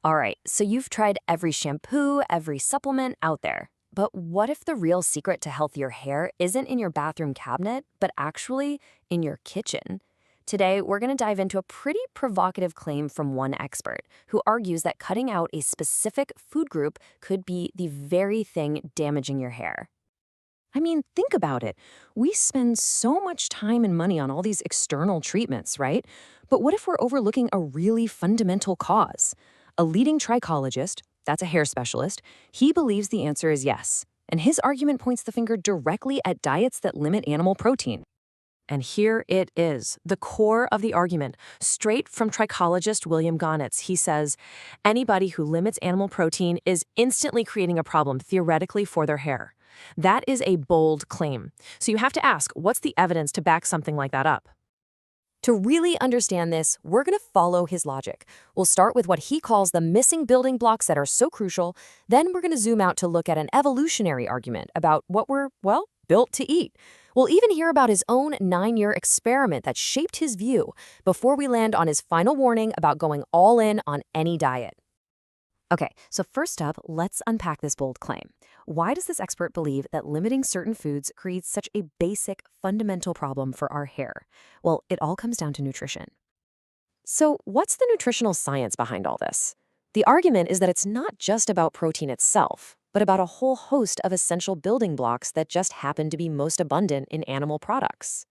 All right, so you've tried every shampoo, every supplement out there. But what if the real secret to healthier hair isn't in your bathroom cabinet, but actually in your kitchen? Today, we're going to dive into a pretty provocative claim from one expert who argues that cutting out a specific food group could be the very thing damaging your hair. I mean, think about it. We spend so much time and money on all these external treatments, right? But what if we're overlooking a really fundamental cause? A leading trichologist, that's a hair specialist, he believes the answer is yes. And his argument points the finger directly at diets that limit animal protein. And here it is, the core of the argument, straight from trichologist William Gonitz. He says, anybody who limits animal protein is instantly creating a problem, theoretically, for their hair. That is a bold claim. So you have to ask, what's the evidence to back something like that up? To really understand this, we're going to follow his logic. We'll start with what he calls the missing building blocks that are so crucial. Then we're going to zoom out to look at an evolutionary argument about what we're, well, built to eat. We'll even hear about his own 9-year experiment that shaped his view before we land on his final warning about going all in on any diet. Okay, so first up, let's unpack this bold claim. Why does this expert believe that limiting certain foods creates such a basic, fundamental problem for our hair? Well, it all comes down to nutrition. So what's the nutritional science behind all this? The argument is that it's not just about protein itself, but about a whole host of essential building blocks that just happen to be most abundant in animal products.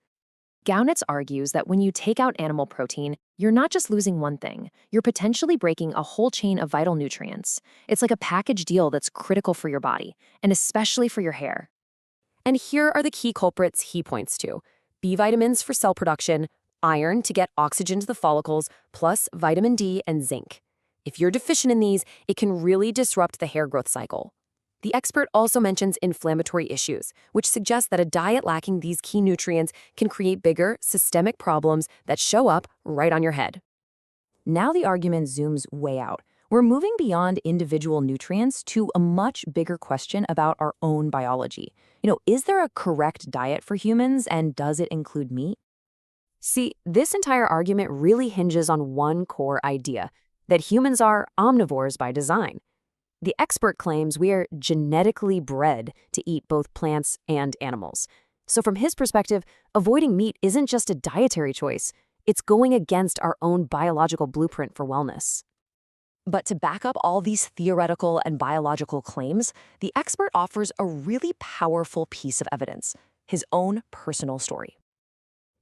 Gaunitz argues that when you take out animal protein, you're not just losing one thing, you're potentially breaking a whole chain of vital nutrients. It's like a package deal that's critical for your body, and especially for your hair. And here are the key culprits he points to: B vitamins for cell production, iron to get oxygen to the follicles, plus vitamin D and zinc. If you're deficient in these, it can really disrupt the hair growth cycle. The expert also mentions inflammatory issues, which suggests that a diet lacking these key nutrients can create bigger, systemic problems that show up right on your head. Now the argument zooms way out. We're moving beyond individual nutrients to a much bigger question about our own biology. Is there a correct diet for humans, and does it include meat? See, this entire argument really hinges on one core idea, that humans are omnivores by design. The expert claims we are genetically bred to eat both plants and animals. So from his perspective, avoiding meat isn't just a dietary choice, it's going against our own biological blueprint for wellness. But to back up all these theoretical and biological claims, the expert offers a really powerful piece of evidence: his own personal story.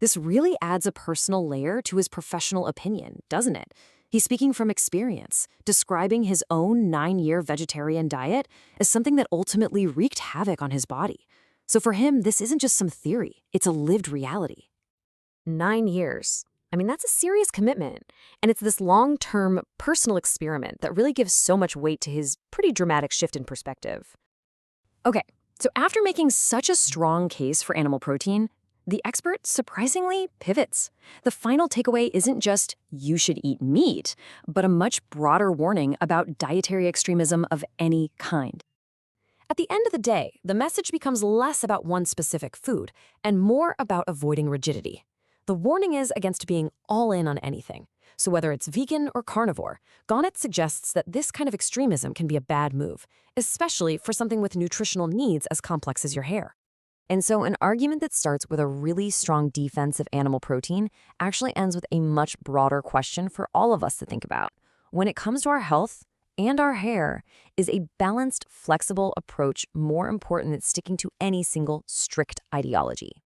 This really adds a personal layer to his professional opinion, doesn't it? He's speaking from experience, describing his own 9-year vegetarian diet as something that ultimately wreaked havoc on his body. So for him, this isn't just some theory, it's a lived reality. 9 years. I mean, that's a serious commitment. And it's this long-term personal experiment that really gives so much weight to his pretty dramatic shift in perspective. Okay, so after making such a strong case for animal protein, the expert surprisingly pivots. The final takeaway isn't just you should eat meat, but a much broader warning about dietary extremism of any kind. At the end of the day, the message becomes less about one specific food and more about avoiding rigidity. The warning is against being all in on anything. So whether it's vegan or carnivore, Gonitz suggests that this kind of extremism can be a bad move, especially for something with nutritional needs as complex as your hair. And so an argument that starts with a really strong defense of animal protein actually ends with a much broader question for all of us to think about. When it comes to our health and our hair, is a balanced, flexible approach more important than sticking to any single strict ideology?